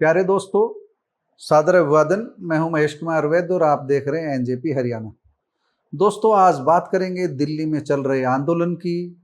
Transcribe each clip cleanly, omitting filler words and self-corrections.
प्यारे दोस्तों, सादर अभिवादन। मैं हूं महेश कुमार वैद्य और आप देख रहे हैं एनजेपी हरियाणा। दोस्तों, आज बात करेंगे दिल्ली में चल रहे आंदोलन की,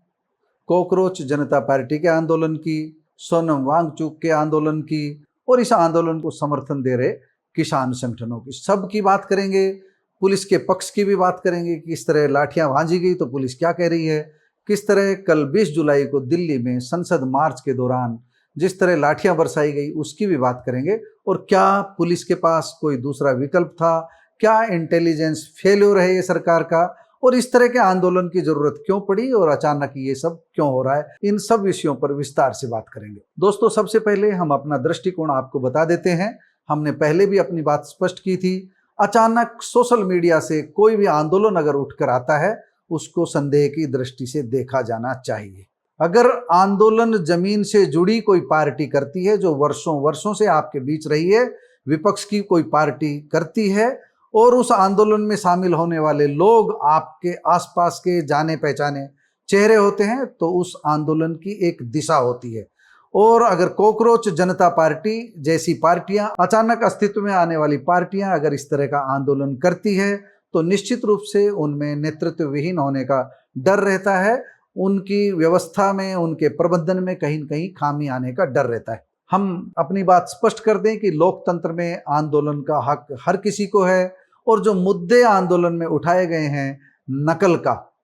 कॉकरोच जनता पार्टी के आंदोलन की, सोनम वांगचुक के आंदोलन की और इस आंदोलन को समर्थन दे रहे किसान संगठनों की। सब की बात करेंगे। पुलिस के पक्ष की भी बात करेंगे, किस तरह लाठियां भांजी गई तो पुलिस क्या कह रही है, किस तरह कल 20 जुलाई को दिल्ली में संसद मार्च के दौरान जिस तरह लाठियां बरसाई गई उसकी भी बात करेंगे। और क्या पुलिस के पास कोई दूसरा विकल्प था, क्या इंटेलिजेंस फेल्योर है ये सरकार का, और इस तरह के आंदोलन की जरूरत क्यों पड़ी और अचानक ये सब क्यों हो रहा है, इन सब विषयों पर विस्तार से बात करेंगे। दोस्तों, सबसे पहले हम अपना दृष्टिकोण आपको बता देते हैं। हमने पहले भी अपनी बात स्पष्ट की थी। अचानक सोशल मीडिया से कोई भी आंदोलन अगर उठकर आता है, उसको संदेह की दृष्टि से देखा जाना चाहिए। अगर आंदोलन जमीन से जुड़ी कोई पार्टी करती है, जो वर्षों वर्षों से आपके बीच रही है, विपक्ष की कोई पार्टी करती है, और उस आंदोलन में शामिल होने वाले लोग आपके आसपास के जाने पहचाने चेहरे होते हैं, तो उस आंदोलन की एक दिशा होती है। और अगर कॉकरोच जनता पार्टी जैसी पार्टियां, अचानक अस्तित्व में आने वाली पार्टियां अगर इस तरह का आंदोलन करती है, तो निश्चित रूप से उनमें नेतृत्व विहीन होने का डर रहता है। उनकी व्यवस्था में, उनके प्रबंधन में कहीं न कहीं खामी आने का डर रहता है। हम अपनी बात स्पष्ट कर दें कि लोकतंत्र में आंदोलन का हक हर किसी को है, और जो मुद्दे आंदोलन में उठाए गए हैं,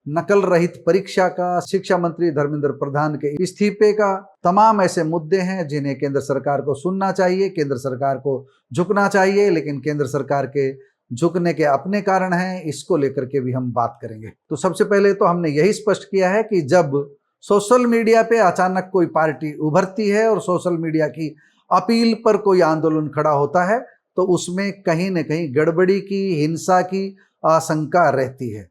नकल रहित परीक्षा का, शिक्षा मंत्री धर्मेंद्र प्रधान के इस्तीफे का, तमाम ऐसे मुद्दे हैं जिन्हें केंद्र सरकार को सुनना चाहिए, केंद्र सरकार को झुकना चाहिए। लेकिन केंद्र सरकार के झुकने के अपने कारण हैं, इसको लेकर के भी हम बात करेंगे। तो सबसे पहले तो हमने यही स्पष्ट किया है कि जब सोशल मीडिया पे अचानक कोई पार्टी उभरती है और सोशल मीडिया की अपील पर कोई आंदोलन खड़ा होता है, तो उसमें कहीं न कहीं गड़बड़ी की, हिंसा की आशंका रहती है।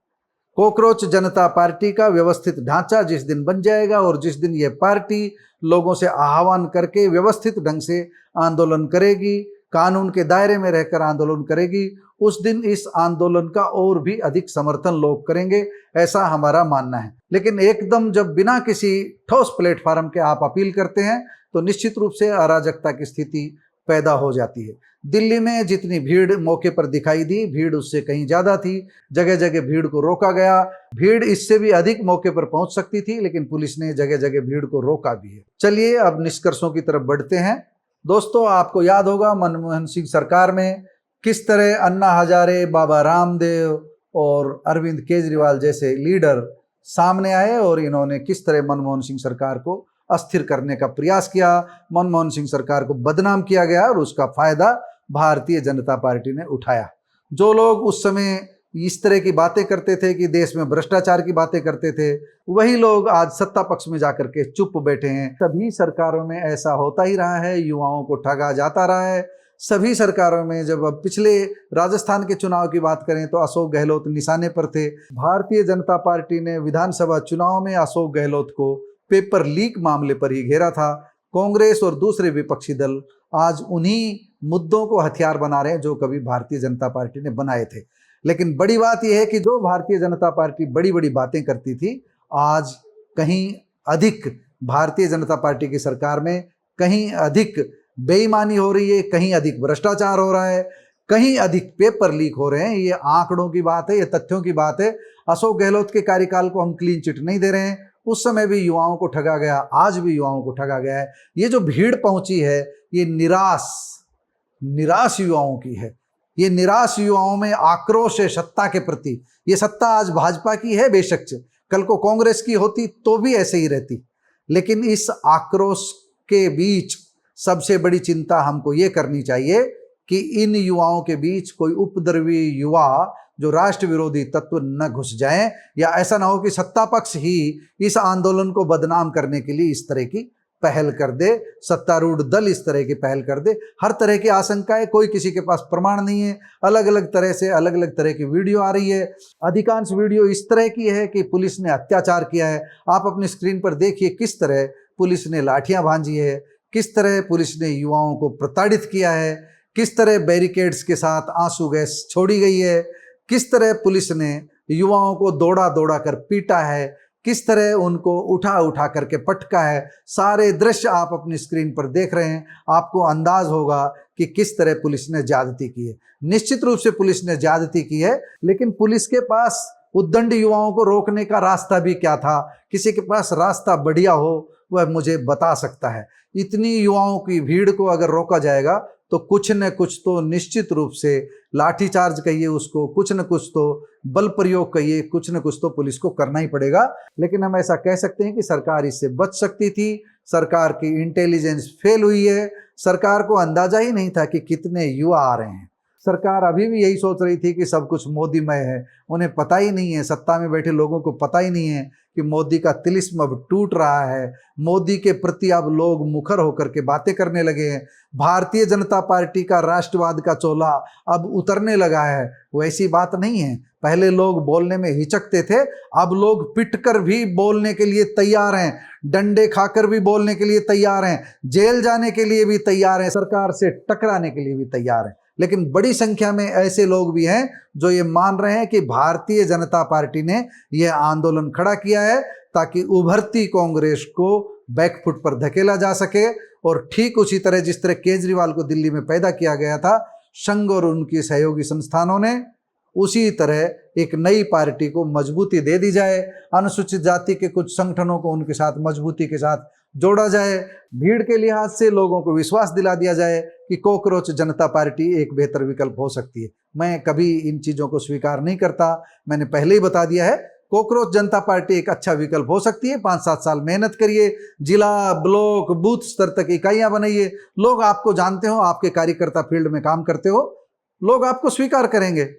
कॉकरोच जनता पार्टी का व्यवस्थित ढांचा जिस दिन बन जाएगा और जिस दिन यह पार्टी लोगों से आह्वान करके व्यवस्थित ढंग से आंदोलन करेगी, कानून के दायरे में रहकर आंदोलन करेगी, उस दिन इस आंदोलन का और भी अधिक समर्थन लोग करेंगे, ऐसा हमारा मानना है। लेकिन एकदम जब बिना किसी ठोस प्लेटफॉर्म के आप अपील करते हैं, तो निश्चित रूप से अराजकता की स्थिति पैदा हो जाती है। दिल्ली में जितनी भीड़ मौके पर दिखाई दी, भीड़ उससे कहीं ज्यादा थी। जगह जगह भीड़ को रोका गया। भीड़ इससे भी अधिक मौके पर पहुंच सकती थी, लेकिन पुलिस ने जगह जगह भीड़ को रोका भी है। चलिए अब निष्कर्षों की तरफ बढ़ते हैं। दोस्तों, आपको याद होगा मनमोहन सिंह सरकार में किस तरह अन्ना हजारे, बाबा रामदेव और अरविंद केजरीवाल जैसे लीडर सामने आए और इन्होंने किस तरह मनमोहन सिंह सरकार को अस्थिर करने का प्रयास किया। मनमोहन सिंह सरकार को बदनाम किया गया और उसका फायदा भारतीय जनता पार्टी ने उठाया। जो लोग उस समय इस तरह की बातें करते थे कि देश में भ्रष्टाचार की बातें करते थे, वही लोग आज सत्ता पक्ष में जाकर के चुप बैठे हैं। सभी सरकारों में ऐसा होता ही रहा है, युवाओं को ठगा जाता रहा है। सभी सरकारों में, जब अब पिछले राजस्थान के चुनाव की बात करें तो अशोक गहलोत निशाने पर थे। भारतीय जनता पार्टी ने विधानसभा चुनाव में अशोक गहलोत को पेपर लीक मामले पर ही घेरा था। कांग्रेस और दूसरे विपक्षी दल आज उन्हीं मुद्दों को हथियार बना रहे हैं जो कभी भारतीय जनता पार्टी ने बनाए थे। लेकिन बड़ी बात यह है कि जो भारतीय जनता पार्टी बड़ी बड़ी बातें करती थी, आज कहीं अधिक भारतीय जनता पार्टी की सरकार में कहीं अधिक बेईमानी हो रही है, कहीं अधिक भ्रष्टाचार हो रहा है, कहीं अधिक पेपर लीक हो रहे हैं। ये आंकड़ों की बात है, ये तथ्यों की बात है। अशोक गहलोत के कार्यकाल को हम क्लीन चिट नहीं दे रहे हैं। उस समय भी युवाओं को ठगा गया, आज भी युवाओं को ठगा गया है। ये जो भीड़ पहुंची है, ये निराश युवाओं की है। ये निराश युवाओं में आक्रोश है सत्ता के प्रति। ये सत्ता आज भाजपा की है, बेशक कल को कांग्रेस की होती तो भी ऐसे ही रहती। लेकिन इस आक्रोश के बीच सबसे बड़ी चिंता हमको ये करनी चाहिए कि इन युवाओं के बीच कोई उपद्रवी युवा, जो राष्ट्र विरोधी तत्व न घुस जाएं, या ऐसा ना हो कि सत्ता पक्ष ही इस आंदोलन को बदनाम करने के लिए इस तरह की पहल कर दे, सत्तारूढ़ दल इस तरह की पहल कर दे। हर तरह की आशंकाएं, कोई किसी के पास प्रमाण नहीं है, अलग अलग तरह से अलग अलग तरह की वीडियो आ रही है। अधिकांश वीडियो इस तरह की है कि पुलिस ने अत्याचार किया है। आप अपनी स्क्रीन पर देखिए किस तरह पुलिस ने लाठियां भांजी है, किस तरह पुलिस ने युवाओं को प्रताड़ित किया है, किस तरह बैरिकेड्स के साथ आंसू गैस छोड़ी गई है, किस तरह पुलिस ने युवाओं को दौड़ा दौड़ा कर पीटा है, किस तरह उनको उठा उठा करके पटका है। सारे दृश्य आप अपनी स्क्रीन पर देख रहे हैं, आपको अंदाज होगा कि किस तरह पुलिस ने ज्यादती की है। निश्चित रूप से पुलिस ने ज्यादती की है, लेकिन पुलिस के पास उद्दंड युवाओं को रोकने का रास्ता भी क्या था? किसी के पास रास्ता बढ़िया हो वह मुझे बता सकता है। इतनी युवाओं की भीड़ को अगर रोका जाएगा तो कुछ न कुछ तो निश्चित रूप से लाठीचार्ज कहिए उसको, कुछ न कुछ तो बल प्रयोग कहिए, कुछ न कुछ तो पुलिस को करना ही पड़ेगा। लेकिन हम ऐसा कह सकते हैं कि सरकार इससे बच सकती थी। सरकार की इंटेलिजेंस फेल हुई है। सरकार को अंदाजा ही नहीं था कि कितने युवा आ रहे हैं। सरकार अभी भी यही सोच रही थी कि सब कुछ मोदीमय है। उन्हें पता ही नहीं है, सत्ता में बैठे लोगों को पता ही नहीं है कि मोदी का तिलिस्म अब टूट रहा है। मोदी के प्रति अब लोग मुखर होकर के बातें करने लगे हैं। भारतीय जनता पार्टी का राष्ट्रवाद का चोला अब उतरने लगा है। वैसी बात नहीं है। पहले लोग बोलने में हिचकते थे, अब लोग पिटकर भी बोलने के लिए तैयार हैं, डंडे खाकर भी बोलने के लिए तैयार हैं, जेल जाने के लिए भी तैयार हैं, सरकार से टकराने के लिए भी तैयार हैं। लेकिन बड़ी संख्या में ऐसे लोग भी हैं जो ये मान रहे हैं कि भारतीय जनता पार्टी ने यह आंदोलन खड़ा किया है ताकि उभरती कांग्रेस को बैकफुट पर धकेला जा सके। और ठीक उसी तरह जिस तरह केजरीवाल को दिल्ली में पैदा किया गया था संघ और उनकी सहयोगी संस्थानों ने, उसी तरह एक नई पार्टी को मजबूती दे दी जाए। अनुसूचित जाति के कुछ संगठनों को उनके साथ मजबूती के साथ जोड़ा जाए। भीड़ के लिहाज से लोगों को विश्वास दिला दिया जाए कि कॉकरोच जनता पार्टी एक बेहतर विकल्प हो सकती है। मैं कभी इन चीज़ों को स्वीकार नहीं करता। मैंने पहले ही बता दिया है, कॉकरोच जनता पार्टी एक अच्छा विकल्प हो सकती है। 5-7 साल मेहनत करिए, जिला ब्लॉक बूथ स्तर तक इकाइयां बनाइए, लोग आपको जानते हो, आपके कार्यकर्ता फील्ड में काम करते हो, लोग आपको स्वीकार करेंगे।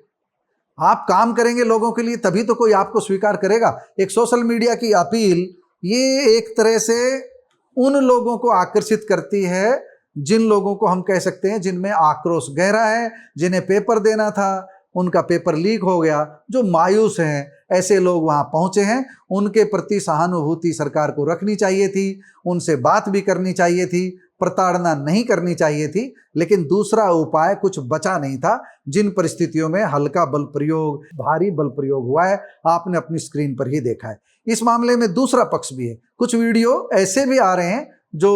आप काम करेंगे लोगों के लिए तभी तो कोई आपको स्वीकार करेगा। एक सोशल मीडिया की अपील ये एक तरह से उन लोगों को आकर्षित करती है जिन लोगों को हम कह सकते हैं जिनमें आक्रोश गहरा है, जिन्हें पेपर देना था उनका पेपर लीक हो गया, जो मायूस हैं, ऐसे लोग वहां पहुंचे हैं। उनके प्रति सहानुभूति सरकार को रखनी चाहिए थी, उनसे बात भी करनी चाहिए थी, प्रताड़ना नहीं करनी चाहिए थी। लेकिन दूसरा उपाय कुछ बचा नहीं था। जिन परिस्थितियों में हल्का बल प्रयोग, भारी बल प्रयोग हुआ है, आपने अपनी स्क्रीन पर ही देखा है। इस मामले में दूसरा पक्ष भी है। कुछ वीडियो ऐसे भी आ रहे हैं जो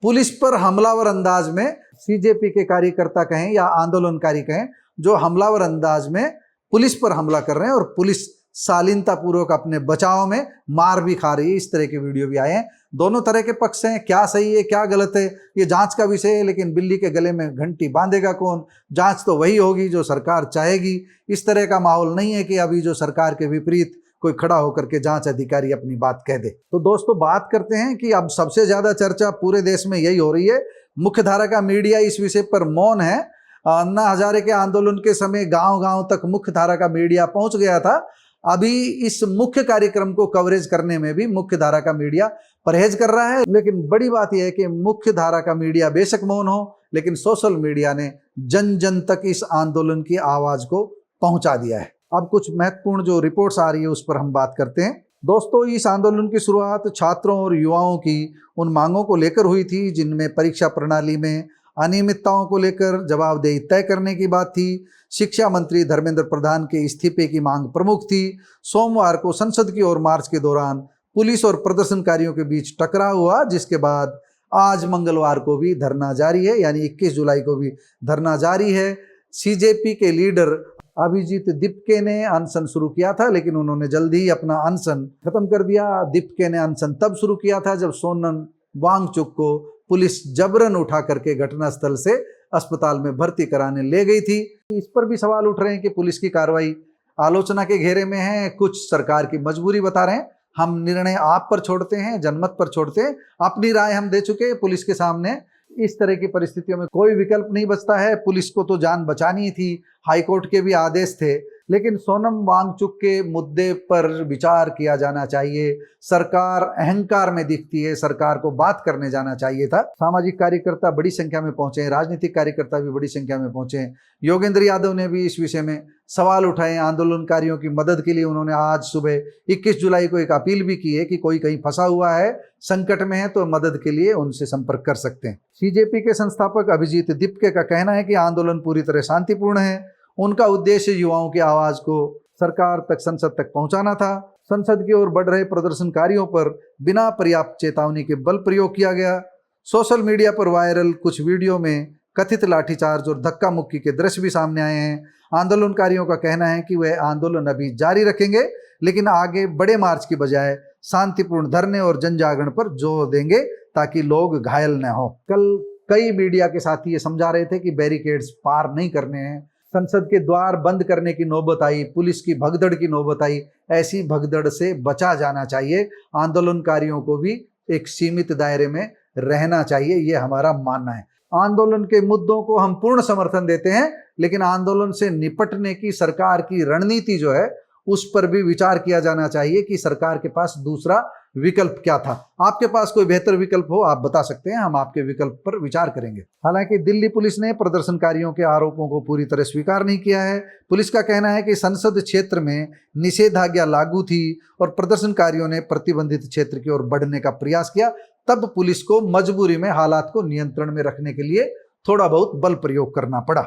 पुलिस पर हमलावर अंदाज में, सीजेपी के कार्यकर्ता कहें या आंदोलनकारी कहें, जो हमलावर अंदाज में पुलिस पर हमला कर रहे हैं और पुलिस शालीनता पूर्वक अपने बचाव में मार भी खा रही है। इस तरह के वीडियो भी आए हैं। दोनों तरह के पक्ष हैं, क्या सही है क्या गलत है ये जांच का विषय है। लेकिन बिल्ली के गले में घंटी बांधेगा कौन? जांच तो वही होगी जो सरकार चाहेगी। इस तरह का माहौल नहीं है कि अभी जो सरकार के विपरीत कोई खड़ा होकर के जांच अधिकारी अपनी बात कह दे। तो दोस्तों बात करते हैं कि अब सबसे ज्यादा चर्चा पूरे देश में यही हो रही है। मुख्यधारा का मीडिया इस विषय पर मौन है। अन्ना हजारे के आंदोलन के समय गांव-गांव तक मुख्यधारा का मीडिया पहुंच गया था। अभी इस मुख्य कार्यक्रम को कवरेज करने में भी मुख्यधारा का मीडिया परहेज कर रहा है। लेकिन बड़ी बात यह है कि मुख्यधारा का मीडिया बेशक मौन हो, लेकिन सोशल मीडिया ने जन जन तक इस आंदोलन की आवाज को पहुंचा दिया है। अब कुछ महत्वपूर्ण जो रिपोर्ट्स आ रही है उस पर हम बात करते हैं। दोस्तों इस आंदोलन की शुरुआत छात्रों और युवाओं की उन मांगों को लेकर हुई थी जिनमें परीक्षा प्रणाली में अनियमितताओं को लेकर जवाबदेही तय करने की बात थी। शिक्षा मंत्री धर्मेंद्र प्रधान के इस्तीफे की मांग प्रमुख थी। सोमवार को संसद की ओर मार्च के दौरान पुलिस और प्रदर्शनकारियों के बीच टकराव हुआ, जिसके बाद आज मंगलवार को भी धरना जारी है, यानी 21 जुलाई को भी धरना जारी है। सीजेपी के लीडर अभिजीत दीपके ने अनशन शुरू किया था, लेकिन उन्होंने जल्दी ही अपना अनशन खत्म कर दिया। दीपके ने अनशन तब शुरू किया था जब सोनम वांगचुक को पुलिस जबरन उठा करके घटनास्थल से अस्पताल में भर्ती कराने ले गई थी। इस पर भी सवाल उठ रहे हैं कि पुलिस की कार्रवाई आलोचना के घेरे में है, कुछ सरकार की मजबूरी बता रहे हैं। हम निर्णय आप पर छोड़ते हैं, जनमत पर छोड़ते हैं, अपनी राय हम दे चुके हैं पुलिस के सामने। इस तरह की परिस्थितियों में कोई विकल्प नहीं बचता है। पुलिस को तो जान बचानी थी, हाईकोर्ट के भी आदेश थे, लेकिन सोनम वांगचुक के मुद्दे पर विचार किया जाना चाहिए। सरकार अहंकार में दिखती है, सरकार को बात करने जाना चाहिए था। सामाजिक कार्यकर्ता बड़ी संख्या में पहुंचे हैं, राजनीतिक कार्यकर्ता भी बड़ी संख्या में पहुंचे हैं। योगेंद्र यादव ने भी इस विषय में सवाल उठाए। आंदोलनकारियों की मदद के लिए उन्होंने आज सुबह 21 जुलाई को एक अपील भी की है कि कोई कहीं फंसा हुआ है, संकट में है, तो मदद के लिए उनसे संपर्क कर सकते हैं। सीजेपी के संस्थापक अभिजीत दीपके का कहना है कि आंदोलन पूरी तरह शांतिपूर्ण है। उनका उद्देश्य युवाओं की आवाज को सरकार तक, संसद तक पहुंचाना था। संसद की ओर बढ़ रहे प्रदर्शनकारियों पर बिना पर्याप्त चेतावनी के बल प्रयोग किया गया। सोशल मीडिया पर वायरल कुछ वीडियो में कथित लाठीचार्ज और धक्का मुक्की के दृश्य भी सामने आए हैं। आंदोलनकारियों का कहना है कि वह आंदोलन अभी जारी रखेंगे, लेकिन आगे बड़े मार्च की बजाय शांतिपूर्ण धरने और जन जागरण पर जोर देंगे ताकि लोग घायल न हो। कल कई मीडिया के साथी ये समझा रहे थे कि बैरिकेड्स पार नहीं करने हैं, संसद के द्वार बंद करने की नौबत आई, पुलिस की भगदड़ की नौबत आई। ऐसी भगदड़ से बचा जाना चाहिए, आंदोलनकारियों को भी एक सीमित दायरे में रहना चाहिए, ये हमारा मानना है। आंदोलन के मुद्दों को हम पूर्ण समर्थन देते हैं, लेकिन आंदोलन से निपटने की सरकार की रणनीति जो है उस पर भी विचार किया जाना चाहिए कि सरकार के पास दूसरा विकल्प क्या था। आपके पास कोई बेहतर विकल्प हो आप बता सकते हैं, हम आपके विकल्प पर विचार करेंगे। हालांकि दिल्ली पुलिस ने प्रदर्शनकारियों के आरोपों को पूरी तरह स्वीकार नहीं किया है। पुलिस का कहना है कि संसद क्षेत्र में निषेधाज्ञा लागू थी और प्रदर्शनकारियों ने प्रतिबंधित क्षेत्र की ओर बढ़ने का प्रयास किया, तब पुलिस को मजबूरी में हालात को नियंत्रण में रखने के लिए थोड़ा बहुत बल प्रयोग करना पड़ा।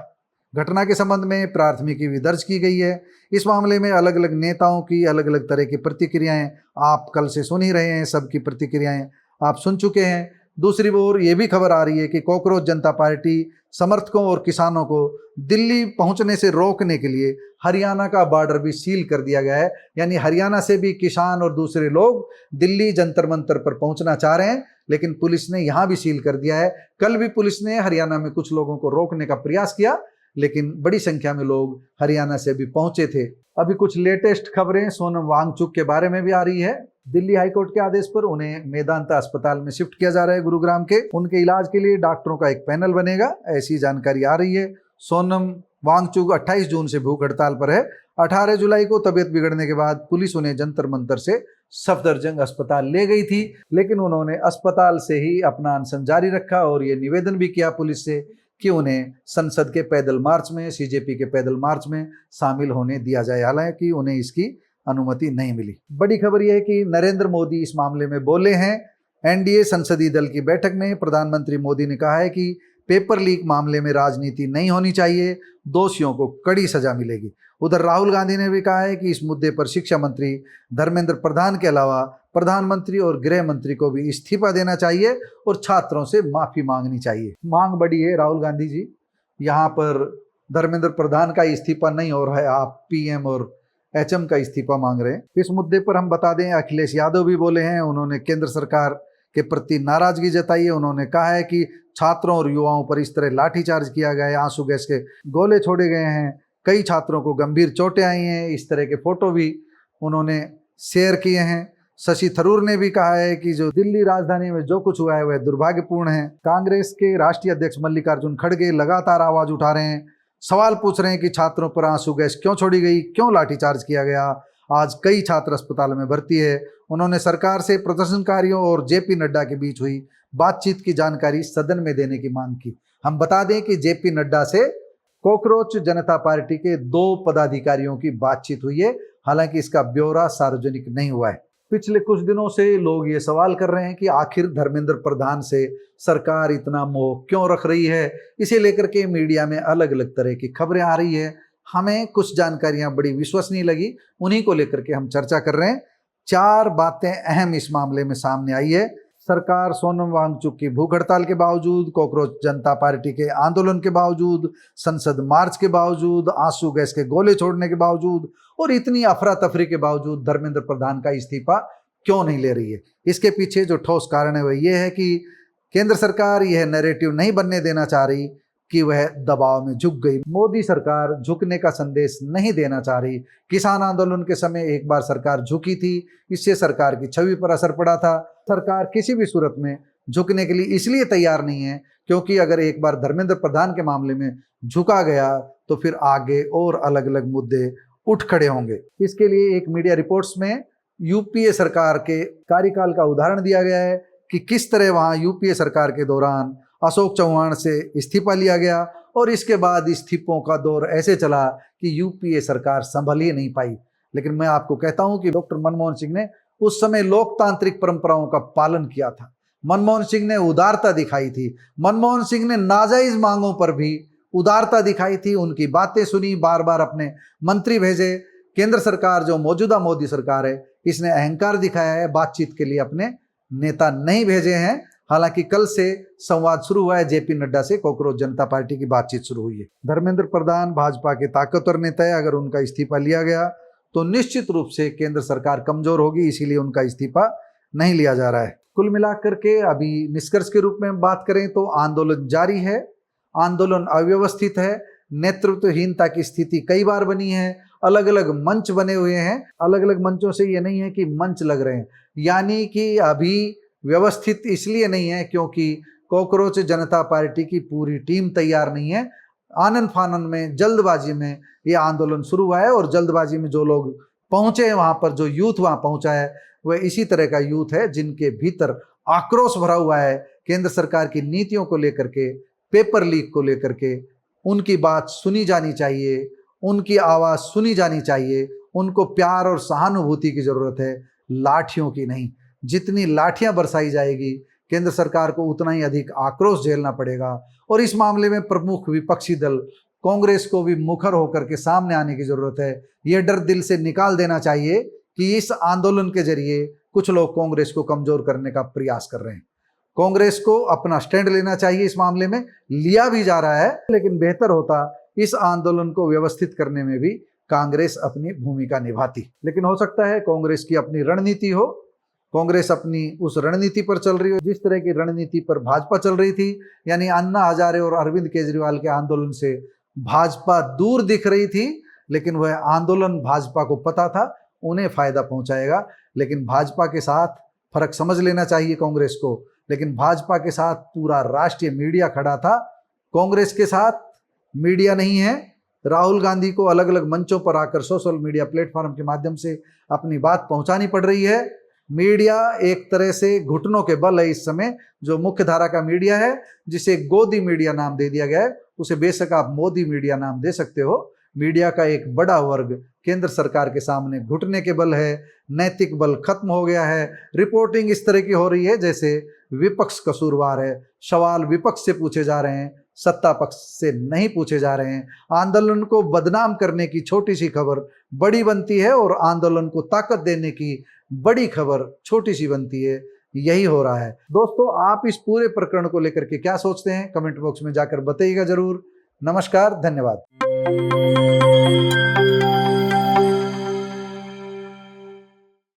घटना के संबंध में प्राथमिकी भी दर्ज की गई है। इस मामले में अलग अलग नेताओं की अलग अलग तरह की प्रतिक्रियाएं आप कल से सुन ही रहे हैं, सबकी प्रतिक्रियाएं आप सुन चुके हैं। दूसरी ओर ये भी खबर आ रही है कि कॉकरोच जनता पार्टी समर्थकों और किसानों को दिल्ली पहुंचने से रोकने के लिए हरियाणा का बॉर्डर भी सील कर दिया गया है, यानी हरियाणा से भी किसान और दूसरे लोग दिल्ली जंतर मंतर पर पहुंचना चाह रहे हैं, लेकिन पुलिस ने यहां भी सील कर दिया है। कल भी पुलिस ने हरियाणा में कुछ लोगों को रोकने का प्रयास किया, लेकिन बड़ी संख्या में लोग हरियाणा से भी पहुंचे थे। अभी कुछ लेटेस्ट खबरें सोनम वांगचुक के बारे में भी आ रही है। दिल्ली हाईकोर्ट के आदेश पर उन्हें मेदांता अस्पताल में शिफ्ट किया जा रहा है गुरुग्राम के। उनके इलाज के लिए डॉक्टरों का एक पैनल बनेगा, ऐसी जानकारी आ रही है। सोनम वांगचुक 28 जून से भूख हड़ताल पर है। 18 जुलाई को तबीयत बिगड़ने के बाद पुलिस उन्हें जंतर मंतर से सफदरजंग अस्पताल ले गई थी, लेकिन उन्होंने अस्पताल से ही अपना अनशन जारी रखा और ये निवेदन भी किया पुलिस से कि उन्हें संसद के पैदल मार्च में, सीजेपी के पैदल मार्च में शामिल होने दिया जाए। हालांकि उन्हें इसकी अनुमति नहीं मिली। बड़ी खबर यह है कि नरेंद्र मोदी इस मामले में बोले हैं। एनडीए संसदीय दल की बैठक में प्रधानमंत्री मोदी ने कहा है कि पेपर लीक मामले में राजनीति नहीं होनी चाहिए, दोषियों को कड़ी सजा मिलेगी। उधर राहुल गांधी ने भी कहा है कि इस मुद्दे पर शिक्षा मंत्री धर्मेंद्र प्रधान के अलावा प्रधानमंत्री और गृह मंत्री को भी इस्तीफा देना चाहिए और छात्रों से माफी मांगनी चाहिए। मांग बड़ी है राहुल गांधी जी, यहाँ पर धर्मेंद्र प्रधान का इस्तीफा नहीं हो रहा है, आप पीएम और एचएम का इस्तीफा मांग रहे हैं। इस मुद्दे पर हम बता दें, अखिलेश यादव भी बोले हैं। उन्होंने केंद्र सरकार के प्रति नाराजगी जताई है। उन्होंने कहा है कि छात्रों और युवाओं पर इस तरह लाठीचार्ज किया गया है, आंसू गैस के गोले छोड़े गए हैं, कई छात्रों को गंभीर चोटें आई हैं। इस तरह के फोटो भी उन्होंने शेयर किए हैं। शशि थरूर ने भी कहा है कि जो दिल्ली राजधानी में जो कुछ हुआ है वह दुर्भाग्यपूर्ण है। कांग्रेस के राष्ट्रीय अध्यक्ष मल्लिकार्जुन खड़गे लगातार आवाज उठा रहे हैं, सवाल पूछ रहे हैं कि छात्रों पर आंसू गैस क्यों छोड़ी गई, क्यों लाठीचार्ज किया गया। आज कई छात्र अस्पताल में भर्ती है। उन्होंने सरकार से प्रदर्शनकारियों और जेपी नड्डा के बीच हुई बातचीत की जानकारी सदन में देने की मांग की। हम बता दें कि जेपी नड्डा से कॉकरोच जनता पार्टी के 2 पदाधिकारियों की बातचीत हुई है, हालांकि इसका ब्यौरा सार्वजनिक नहीं हुआ है। पिछले कुछ दिनों से लोग ये सवाल कर रहे हैं कि आखिर धर्मेंद्र प्रधान से सरकार इतना मोह क्यों रख रही है। इसे लेकर के मीडिया में अलग अलग तरह की खबरें आ रही है। हमें कुछ जानकारियां बड़ी विश्वसनीय लगी, उन्हीं को लेकर के हम चर्चा कर रहे हैं। 4 बातें अहम इस मामले में सामने आई है। सरकार सोनम वांगचुक की भूख हड़ताल के बावजूद, कॉकरोच जनता पार्टी के आंदोलन के बावजूद, संसद मार्च के बावजूद, आंसू गैस के गोले छोड़ने के बावजूद और इतनी अफरा तफरी के बावजूद धर्मेंद्र प्रधान का इस्तीफा क्यों नहीं ले रही है। इसके पीछे जो ठोस कारण है वह यह है कि केंद्र सरकार यह नैरेटिव नहीं बनने देना चाह रही कि वह दबाव में झुक गई। मोदी सरकार झुकने का संदेश नहीं देना चाह रही। किसान आंदोलन के समय एक बार सरकार झुकी थी, इससे सरकार की छवि पर असर पड़ा था। सरकार किसी भी सूरत में झुकने के लिए इसलिए तैयार नहीं है क्योंकि अगर एक बार धर्मेंद्र प्रधान के मामले में झुका गया तो फिर आगे और अलग अलग मुद्दे उठ खड़े होंगे। इसके लिए एक मीडिया रिपोर्ट्स में यूपीए सरकार के कार्यकाल का उदाहरण दिया गया है कि किस तरह वहां यूपीए सरकार के दौरान अशोक चौहान से इस्तीफा लिया गया और इसके बाद इस्तीफों का दौर ऐसे चला कि यूपीए सरकार संभल ही नहीं पाई। लेकिन मैं आपको कहता हूं कि डॉक्टर मनमोहन सिंह ने उस समय लोकतांत्रिक परंपराओं का पालन किया था। मनमोहन सिंह ने उदारता दिखाई थी। मनमोहन सिंह ने नाजायज मांगों पर भी उदारता दिखाई थी, उनकी बातें सुनी, बार बार अपने मंत्री भेजे। केंद्र सरकार जो मौजूदा मोदी सरकार है, इसने अहंकार दिखाया है, बातचीत के लिए अपने नेता नहीं भेजे हैं। हालांकि कल से संवाद शुरू हुआ है, जेपी नड्डा से कॉकरोच जनता पार्टी की बातचीत शुरू हुई है। धर्मेंद्र प्रधान भाजपा के ताकतवर नेता है, अगर उनका इस्तीफा लिया गया तो निश्चित रूप से केंद्र सरकार कमजोर होगी, इसीलिए उनका इस्तीफा नहीं लिया जा रहा है। कुल मिलाकर के अभी निष्कर्ष के रूप में बात करें तो आंदोलन जारी है, आंदोलन अव्यवस्थित है, नेतृत्वहीनता की स्थिति कई बार बनी है, अलग अलग मंच बने हुए हैं। अलग अलग मंचों से ये नहीं है कि मंच लग रहे हैं, यानी कि अभी व्यवस्थित इसलिए नहीं है क्योंकि कॉकरोच जनता पार्टी की पूरी टीम तैयार नहीं है। आनन फानन में, जल्दबाजी में ये आंदोलन शुरू हुआ है और जल्दबाजी में जो लोग पहुंचे हैं वहां पर, जो यूथ वहां पहुंचा है वह इसी तरह का यूथ है जिनके भीतर आक्रोश भरा हुआ है केंद्र सरकार की नीतियों को लेकर के, पेपर लीक को लेकर के। उनकी बात सुनी जानी चाहिए, उनकी आवाज सुनी जानी चाहिए, उनको प्यार और सहानुभूति की जरूरत है, लाठियों की नहीं। जितनी लाठियां बरसाई जाएगी केंद्र सरकार को उतना ही अधिक आक्रोश झेलना पड़ेगा। और इस मामले में प्रमुख विपक्षी दल कांग्रेस को भी मुखर होकर के सामने आने की जरूरत है। यह डर दिल से निकाल देना चाहिए कि इस आंदोलन के जरिए कुछ लोग कांग्रेस को कमजोर करने का प्रयास कर रहे हैं। कांग्रेस को अपना स्टैंड लेना चाहिए, इस मामले में लिया भी जा रहा है, लेकिन बेहतर होता इस आंदोलन को व्यवस्थित करने में भी कांग्रेस अपनी भूमिका निभाती। लेकिन हो सकता है कांग्रेस की अपनी रणनीति हो, कांग्रेस अपनी उस रणनीति पर चल रही हो जिस तरह की रणनीति पर भाजपा चल रही थी, यानी अन्ना हजारे और अरविंद केजरीवाल के आंदोलन से भाजपा दूर दिख रही थी। लेकिन वह आंदोलन भाजपा को पता था उन्हें फायदा पहुंचाएगा, लेकिन भाजपा के साथ फर्क समझ लेना चाहिए कांग्रेस को। लेकिन भाजपा के साथ पूरा राष्ट्रीय मीडिया खड़ा था, कांग्रेस के साथ मीडिया नहीं है। राहुल गांधी को अलग अलग मंचों पर आकर सोशल मीडिया प्लेटफॉर्म के माध्यम से अपनी बात पहुंचानी पड़ रही है। मीडिया एक तरह से घुटनों के बल है इस समय। जो मुख्य धारा का मीडिया है, जिसे गोदी मीडिया नाम दे दिया गया है, उसे बेशक आप मोदी मीडिया नाम दे सकते हो। मीडिया का एक बड़ा वर्ग केंद्र सरकार के सामने घुटने के बल है, नैतिक बल खत्म हो गया है। रिपोर्टिंग इस तरह की हो रही है जैसे विपक्ष कसूरवार है, सवाल विपक्ष से पूछे जा रहे हैं, सत्ता पक्ष से नहीं पूछे जा रहे हैं। आंदोलन को बदनाम करने की छोटी सी खबर बड़ी बनती है और आंदोलन को ताकत देने की बड़ी खबर छोटी सी बनती है। यही हो रहा है। दोस्तों, आप इस पूरे प्रकरण को लेकर के क्या सोचते हैं, कमेंट बॉक्स में जाकर बताइएगा जरूर। नमस्कार, धन्यवाद।